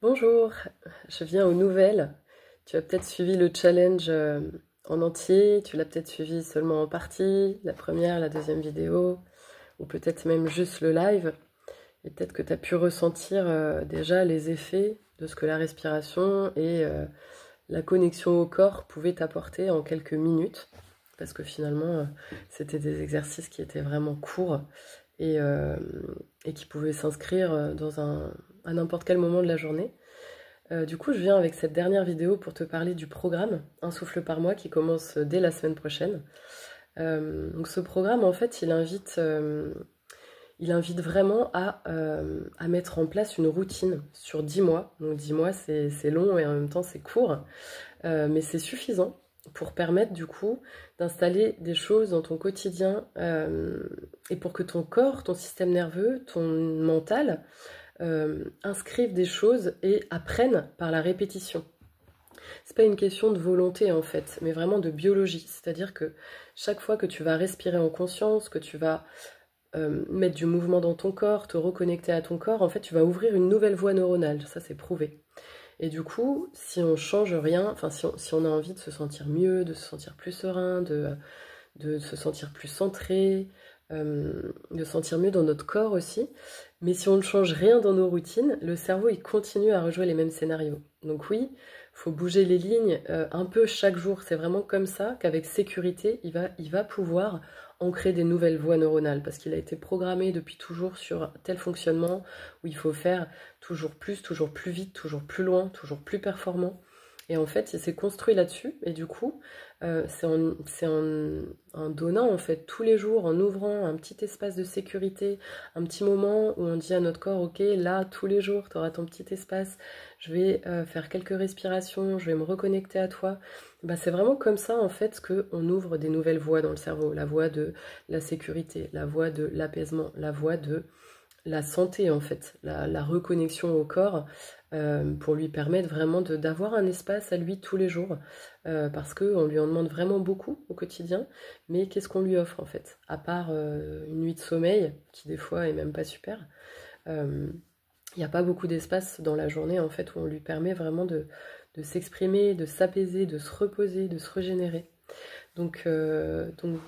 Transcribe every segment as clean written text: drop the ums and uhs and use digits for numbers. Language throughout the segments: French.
Bonjour, je viens aux nouvelles. Tu as peut-être suivi le challenge en entier, tu l'as peut-être suivi seulement en partie, la première, la deuxième vidéo, ou peut-être même juste le live. Et peut-être que tu as pu ressentir déjà les effets de ce que la respiration et la connexion au corps pouvaient t'apporter en quelques minutes. Parce que finalement, c'était des exercices qui étaient vraiment courts et, euh, et qui pouvaient s'inscrire à n'importe quel moment de la journée. Du coup, je viens avec cette dernière vidéo pour te parler du programme Un souffle par mois qui commence dès la semaine prochaine. Donc ce programme, en fait, il invite vraiment à mettre en place une routine sur 10 mois. Donc 10 mois, c'est long et en même temps c'est court, mais c'est suffisant pour permettre du coup d'installer des choses dans ton quotidien et pour que ton corps, ton système nerveux, ton mental inscrivent des choses et apprennent par la répétition. C'est pas une question de volonté en fait, mais vraiment de biologie. C'est-à-dire que chaque fois que tu vas respirer en conscience, que tu vas mettre du mouvement dans ton corps, te reconnecter à ton corps, en fait, tu vas ouvrir une nouvelle voie neuronale. Ça, c'est prouvé. Et du coup, si on change rien, enfin, si on a envie de se sentir mieux, de se sentir plus serein, de se sentir plus centré, de sentir mieux dans notre corps aussi. Mais si on ne change rien dans nos routines, le cerveau il continue à rejouer les mêmes scénarios. Donc oui, il faut bouger les lignes un peu chaque jour. C'est vraiment comme ça qu'avec sécurité, il va pouvoir ancrer des nouvelles voies neuronales parce qu'il a été programmé depuis toujours sur tel fonctionnement où il faut faire toujours plus vite, toujours plus loin, toujours plus performant. Et en fait, il s'est construit là-dessus. Et du coup, en donnant, en fait, tous les jours, en ouvrant un petit espace de sécurité, un petit moment où on dit à notre corps, ok, là, tous les jours, tu auras ton petit espace, je vais faire quelques respirations, je vais me reconnecter à toi. Bah, c'est vraiment comme ça, en fait, qu'on ouvre des nouvelles voies dans le cerveau. La voie de la sécurité, la voie de l'apaisement, la voie de la santé en fait, la reconnexion au corps pour lui permettre vraiment d'avoir un espace à lui tous les jours parce qu'on lui en demande vraiment beaucoup au quotidien, mais qu'est-ce qu'on lui offre en fait? À part une nuit de sommeil, qui des fois est même pas super, euh, il n'y a pas beaucoup d'espace dans la journée en fait où on lui permet vraiment de s'exprimer, de s'apaiser, de se reposer, de se régénérer. Donc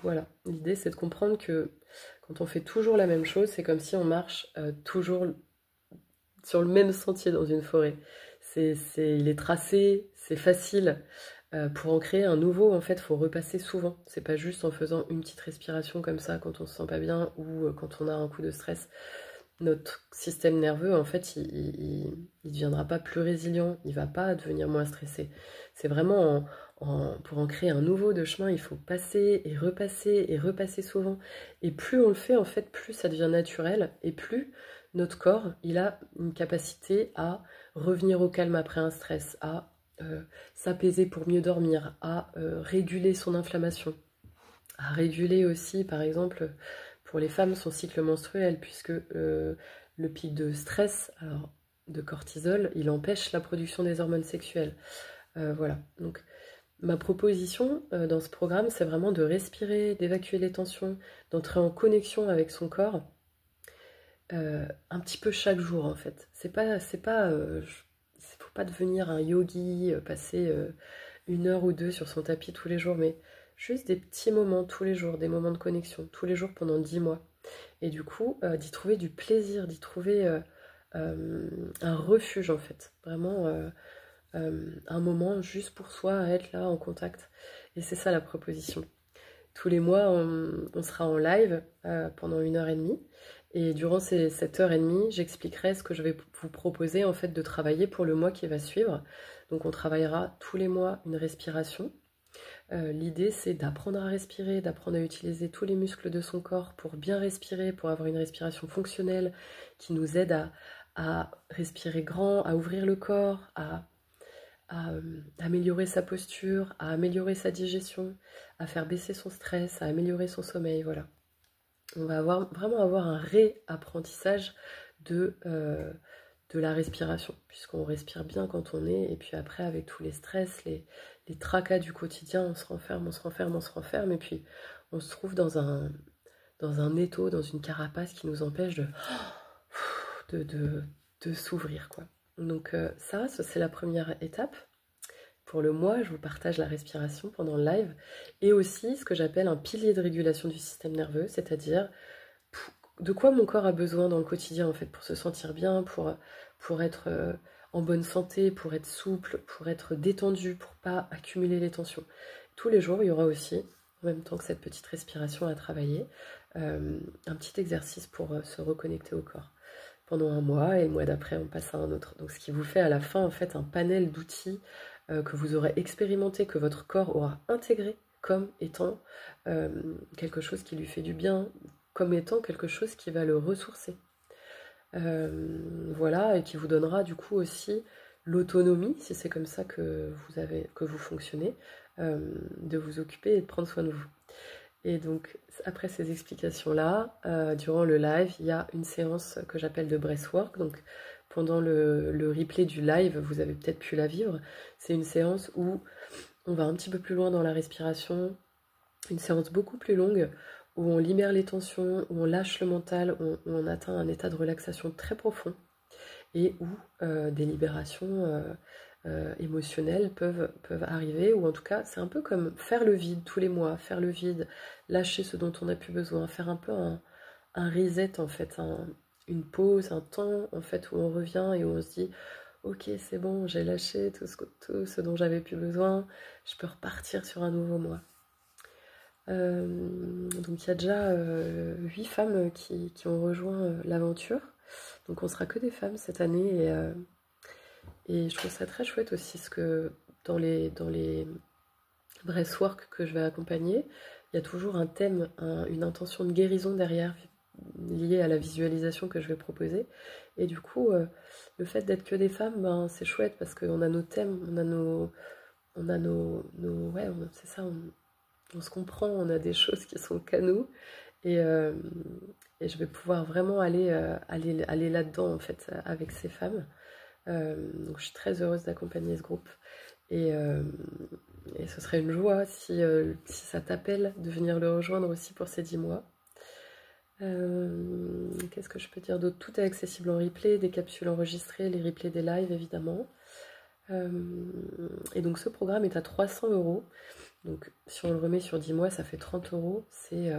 voilà, l'idée c'est de comprendre que quand on fait toujours la même chose, c'est comme si on marche toujours sur le même sentier dans une forêt. Il est tracé, c'est facile. Pour en créer un nouveau, en fait, il faut repasser souvent. C'est pas juste en faisant une petite respiration comme ça quand on se sent pas bien ou quand on a un coup de stress. Notre système nerveux, en fait, il deviendra pas plus résilient, il va pas devenir moins stressé. C'est vraiment pour en créer un nouveau de chemin, il faut passer et repasser souvent. Et plus on le fait, en fait, plus ça devient naturel et plus notre corps, il a une capacité à revenir au calme après un stress, à s'apaiser pour mieux dormir, à réguler son inflammation, à réguler aussi, par exemple, pour les femmes, son cycle menstruel, puisque le pic de stress, alors, de cortisol, il empêche la production des hormones sexuelles. Voilà. Donc, ma proposition dans ce programme, c'est vraiment de respirer, d'évacuer les tensions, d'entrer en connexion avec son corps, un petit peu chaque jour en fait. Faut pas devenir un yogi, passer une heure ou deux sur son tapis tous les jours, mais juste des petits moments tous les jours, des moments de connexion tous les jours pendant 10 mois. Et du coup, d'y trouver du plaisir, d'y trouver un refuge en fait. Vraiment un moment juste pour soi, à être là en contact. Et c'est ça la proposition. Tous les mois, on sera en live pendant 1 heure et demie. Et durant cette heure et demie, j'expliquerai ce que je vais vous proposer en fait de travailler pour le mois qui va suivre. Donc on travaillera tous les mois une respiration. L'idée c'est d'apprendre à respirer, d'apprendre à utiliser tous les muscles de son corps pour bien respirer, pour avoir une respiration fonctionnelle qui nous aide à respirer grand, à ouvrir le corps, à améliorer sa posture, à améliorer sa digestion, à faire baisser son stress, à améliorer son sommeil, voilà. On va vraiment avoir un réapprentissage de la respiration, puisqu'on respire bien quand on est, et puis après avec tous les stress, les tracas du quotidien, on se renferme, on se renferme, on se renferme, et puis on se trouve dans un étau, dans une carapace qui nous empêche de s'ouvrir, quoi. Donc ça c'est la première étape. Pour le mois, je vous partage la respiration pendant le live et aussi ce que j'appelle un pilier de régulation du système nerveux, c'est-à-dire de quoi mon corps a besoin dans le quotidien en fait pour se sentir bien, pour être en bonne santé, pour être souple, pour être détendu, pour pas accumuler les tensions. Tous les jours, il y aura aussi, en même temps que cette petite respiration à travailler, un petit exercice pour se reconnecter au corps pendant un mois, et le mois d'après on passe à un autre. Donc ce qui vous fait à la fin en fait un panel d'outils que vous aurez expérimenté, que votre corps aura intégré comme étant quelque chose qui lui fait du bien, comme étant quelque chose qui va le ressourcer. Voilà, et qui vous donnera du coup aussi l'autonomie, si c'est comme ça que vous fonctionnez, de vous occuper et de prendre soin de vous. Et donc, après ces explications-là, durant le live, il y a une séance que j'appelle de breathwork. Donc, pendant le replay du live, vous avez peut-être pu la vivre. C'est une séance où on va un petit peu plus loin dans la respiration, une séance beaucoup plus longue, où on libère les tensions, où on lâche le mental, où on atteint un état de relaxation très profond, et où des libérations émotionnelles peuvent arriver, ou en tout cas c'est un peu comme faire le vide tous les mois, faire le vide, lâcher ce dont on n'a plus besoin, faire un peu un reset en fait, une pause, un temps en fait où on revient et où on se dit ok c'est bon, j'ai lâché tout ce dont j'avais plus besoin, je peux repartir sur un nouveau mois. Donc il y a déjà 8 femmes qui ont rejoint l'aventure, donc on sera que des femmes cette année, et je trouve ça très chouette aussi, parce que dans les breathwork que je vais accompagner, il y a toujours un thème, une intention de guérison derrière, liée à la visualisation que je vais proposer. Et du coup, le fait d'être que des femmes, ben, c'est chouette parce qu'on a nos thèmes, on a ouais, c'est ça, on se comprend, on a des choses qui sont qu'à nous. Et je vais pouvoir vraiment aller là-dedans en fait avec ces femmes. Donc je suis très heureuse d'accompagner ce groupe. Et ce serait une joie si ça t'appelle de venir le rejoindre aussi pour ces 10 mois. Qu'est-ce que je peux dire d'autre? Tout est accessible en replay, des capsules enregistrées, les replays des lives évidemment. Et donc ce programme est à 300 €. Donc si on le remet sur 10 mois, ça fait 30 €. C'est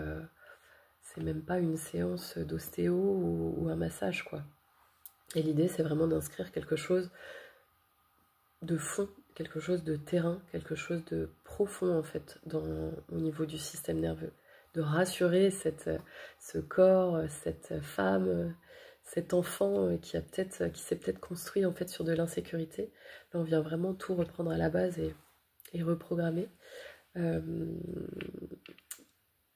même pas une séance d'ostéo ou un massage, quoi. Et l'idée, c'est vraiment d'inscrire quelque chose de fond, quelque chose de terrain, quelque chose de profond, en fait, au niveau du système nerveux. De rassurer ce corps, cette femme, cet enfant qui s'est peut-être construit, en fait, sur de l'insécurité. Là, on vient vraiment tout reprendre à la base et reprogrammer.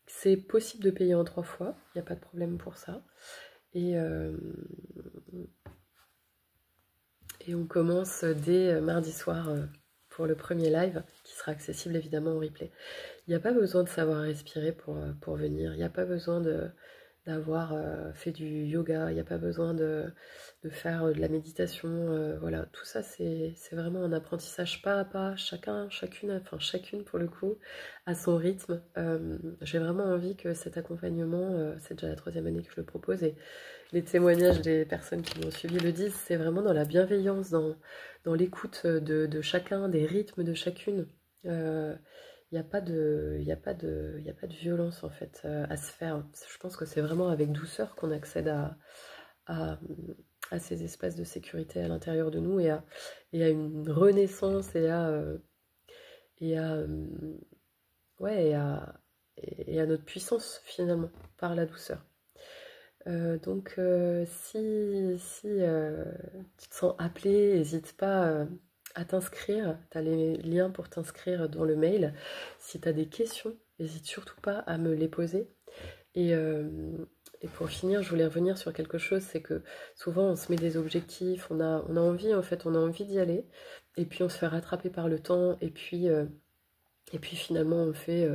C'est possible de payer en 3 fois, il n'y a pas de problème pour ça. Et on commence dès mardi soir pour le premier live, qui sera accessible évidemment en replay. Il n'y a pas besoin de savoir respirer pour venir, il n'y a pas besoin d'avoir fait du yoga, il n'y a pas besoin de faire de la méditation, voilà, tout ça c'est vraiment un apprentissage pas à pas, chacune pour le coup, à son rythme. J'ai vraiment envie que cet accompagnement, c'est déjà la 3e année que je le propose, et les témoignages des personnes qui m'ont suivi le disent, c'est vraiment dans la bienveillance, dans l'écoute de chacun, des rythmes de chacune. Il n'y a pas de violence en fait à se faire. Je pense que c'est vraiment avec douceur qu'on accède à ces espaces de sécurité à l'intérieur de nous, et à une renaissance, ouais, et à notre puissance finalement par la douceur. Donc si tu te sens appelé, n'hésite pas à t'inscrire, tu as les liens pour t'inscrire dans le mail. Si tu as des questions, n'hésite surtout pas à me les poser. Et pour finir, je voulais revenir sur quelque chose, c'est que souvent on se met des objectifs, on a envie en fait, on a envie d'y aller, et puis on se fait rattraper par le temps, et puis finalement on fait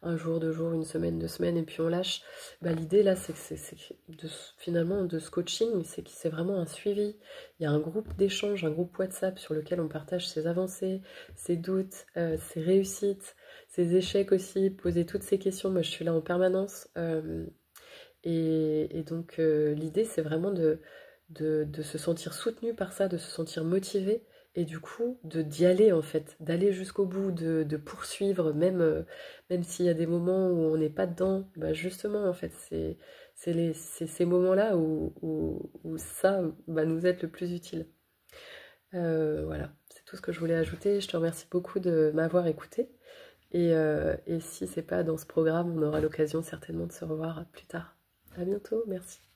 un jour, 2 jours, une semaine, 2 semaines, et puis on lâche. Bah, l'idée là, c'est finalement de ce coaching, c'est que c'est vraiment un suivi. Il y a un groupe d'échange, un groupe WhatsApp sur lequel on partage ses avancées, ses doutes, ses réussites, ses échecs aussi, poser toutes ces questions. Moi je suis là en permanence. Et donc l'idée c'est vraiment de se sentir soutenu par ça, de se sentir motivé, et du coup d'y aller en fait, d'aller jusqu'au bout, de poursuivre, même s'il y a des moments où on n'est pas dedans, bah justement en fait c'est ces moments-là où ça va nous être le plus utile. Voilà, c'est tout ce que je voulais ajouter. Je te remercie beaucoup de m'avoir écouté. Et si c'est pas dans ce programme, on aura l'occasion certainement de se revoir plus tard. À bientôt, merci.